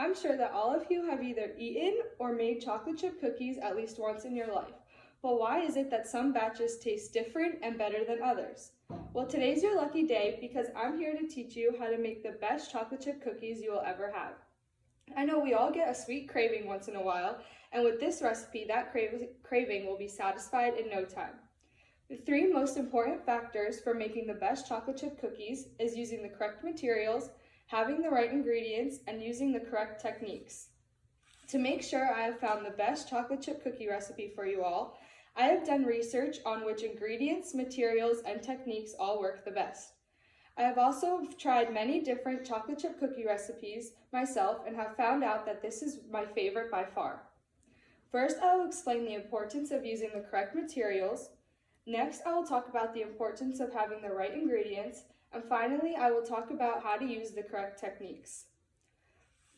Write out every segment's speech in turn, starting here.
I'm sure that all of you have either eaten or made chocolate chip cookies at least once in your life. But why is it that some batches taste different and better than others? Well, today's your lucky day because I'm here to teach you how to make the best chocolate chip cookies you will ever have. I know we all get a sweet craving once in a while, and with this recipe, that craving will be satisfied in no time. The three most important factors for making the best chocolate chip cookies is using the correct materials, having the right ingredients, and using the correct techniques. To make sure I have found the best chocolate chip cookie recipe for you all, I have done research on which ingredients, materials, and techniques all work the best. I have also tried many different chocolate chip cookie recipes myself and have found out that this is my favorite by far. First, I will explain the importance of using the correct materials. Next, I will talk about the importance of having the right ingredients. And finally, I will talk about how to use the correct techniques.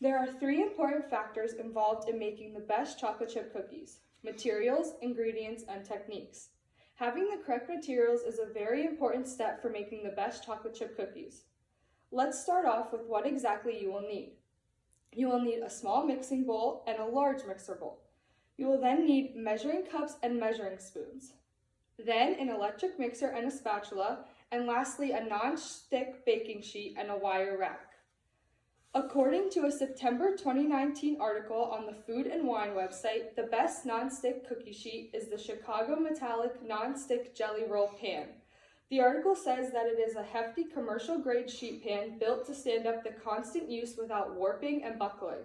There are three important factors involved in making the best chocolate chip cookies: materials, ingredients, and techniques. Having the correct materials is a very important step for making the best chocolate chip cookies. Let's start off with what exactly you will need. You will need a small mixing bowl and a large mixer bowl. You will then need measuring cups and measuring spoons. Then an electric mixer and a spatula, and lastly a non-stick baking sheet and a wire rack. According to a September 2019 article on the Food and Wine website, the best non-stick cookie sheet is the Chicago Metallic Non-Stick Jelly Roll Pan. The article says that it is a hefty commercial-grade sheet pan built to stand up to constant use without warping and buckling.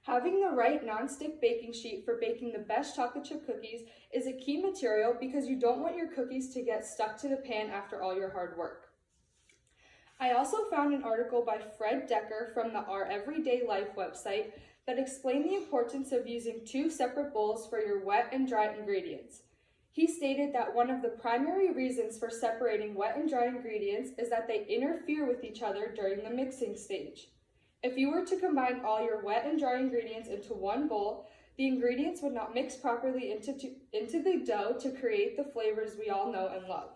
Having the right non-stick baking sheet for baking the best chocolate chip cookies is a key material because you don't want your cookies to get stuck to the pan after all your hard work. I also found an article by Fred Decker from the Our Everyday Life website that explained the importance of using two separate bowls for your wet and dry ingredients. He stated that one of the primary reasons for separating wet and dry ingredients is that they interfere with each other during the mixing stage. If you were to combine all your wet and dry ingredients into one bowl, the ingredients would not mix properly into the dough to create the flavors we all know and love.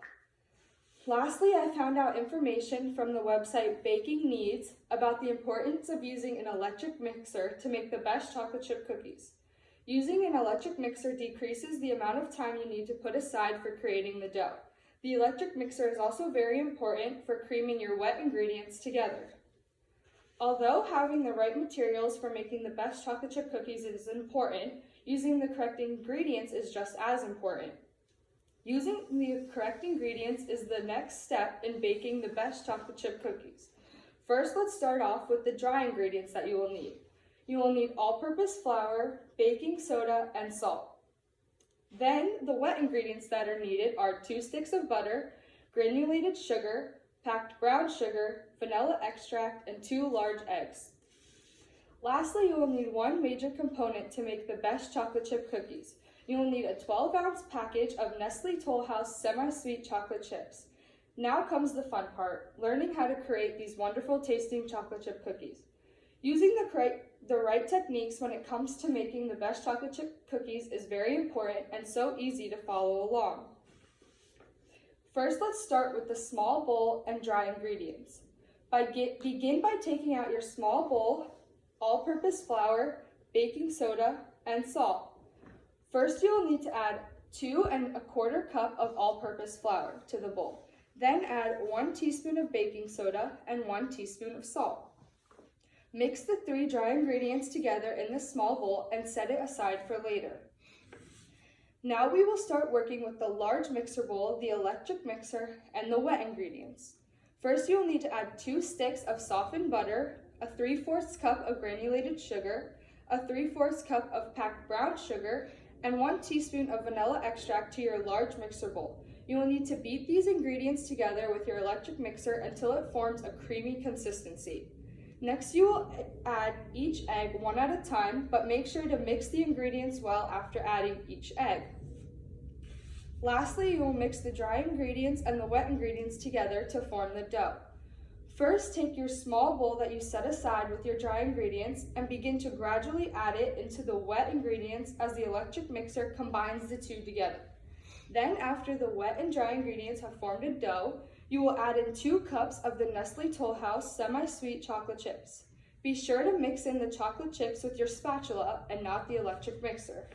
Lastly, I found out information from the website Baking Needs about the importance of using an electric mixer to make the best chocolate chip cookies. Using an electric mixer decreases the amount of time you need to put aside for creating the dough. The electric mixer is also very important for creaming your wet ingredients together. Although having the right materials for making the best chocolate chip cookies is important, using the correct ingredients is just as important. Using the correct ingredients is the next step in baking the best chocolate chip cookies. First, let's start off with the dry ingredients that you will need. You will need all-purpose flour, baking soda, and salt. Then, the wet ingredients that are needed are 2 sticks of butter, granulated sugar, packed brown sugar, vanilla extract, and 2 large eggs. Lastly, you will need one major component to make the best chocolate chip cookies. You will need a 12-ounce package of Nestle Toll House semi-sweet chocolate chips. Now comes the fun part, learning how to create these wonderful tasting chocolate chip cookies. Using the right techniques when it comes to making the best chocolate chip cookies is very important and so easy to follow along. First, let's start with the small bowl and dry ingredients. Begin by taking out your small bowl, all-purpose flour, baking soda, and salt. First, you will need to add 2 1/4 cups of all-purpose flour to the bowl. Then add 1 teaspoon of baking soda and 1 teaspoon of salt. Mix the 3 dry ingredients together in the small bowl and set it aside for later. Now we will start working with the large mixer bowl, the electric mixer, and the wet ingredients. First, you will need to add 2 sticks of softened butter, a 3/4 cup of granulated sugar, a 3/4 cup of packed brown sugar, and 1 teaspoon of vanilla extract to your large mixer bowl. You will need to beat these ingredients together with your electric mixer until it forms a creamy consistency. Next, you will add each egg one at a time, but make sure to mix the ingredients well after adding each egg. Lastly, you will mix the dry ingredients and the wet ingredients together to form the dough. First, take your small bowl that you set aside with your dry ingredients and begin to gradually add it into the wet ingredients as the electric mixer combines the two together. Then, after the wet and dry ingredients have formed a dough, you will add in 2 cups of the Nestle Toll House semi-sweet chocolate chips. Be sure to mix in the chocolate chips with your spatula and not the electric mixer.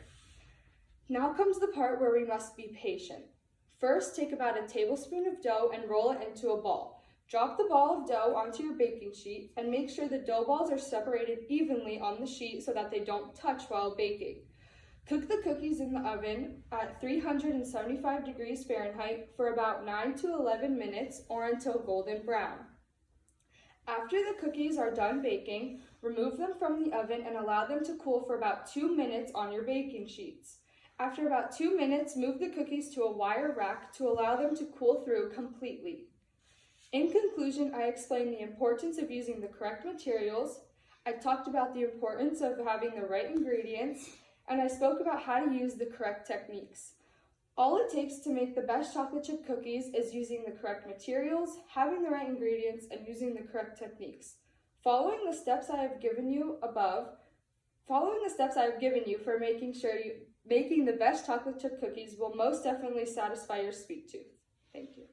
Now comes the part where we must be patient. First, take about a tablespoon of dough and roll it into a ball. Drop the ball of dough onto your baking sheet and make sure the dough balls are separated evenly on the sheet so that they don't touch while baking. Cook the cookies in the oven at 375 degrees Fahrenheit for about 9 to 11 minutes or until golden brown. After the cookies are done baking, remove them from the oven and allow them to cool for about 2 minutes on your baking sheets. After about 2 minutes, move the cookies to a wire rack to allow them to cool through completely. In conclusion, I explained the importance of using the correct materials, I talked about the importance of having the right ingredients, and I spoke about how to use the correct techniques. All it takes to make the best chocolate chip cookies is using the correct materials, having the right ingredients, and using the correct techniques. Following the steps I have given you for making the best chocolate chip cookies will most definitely satisfy your sweet tooth. Thank you.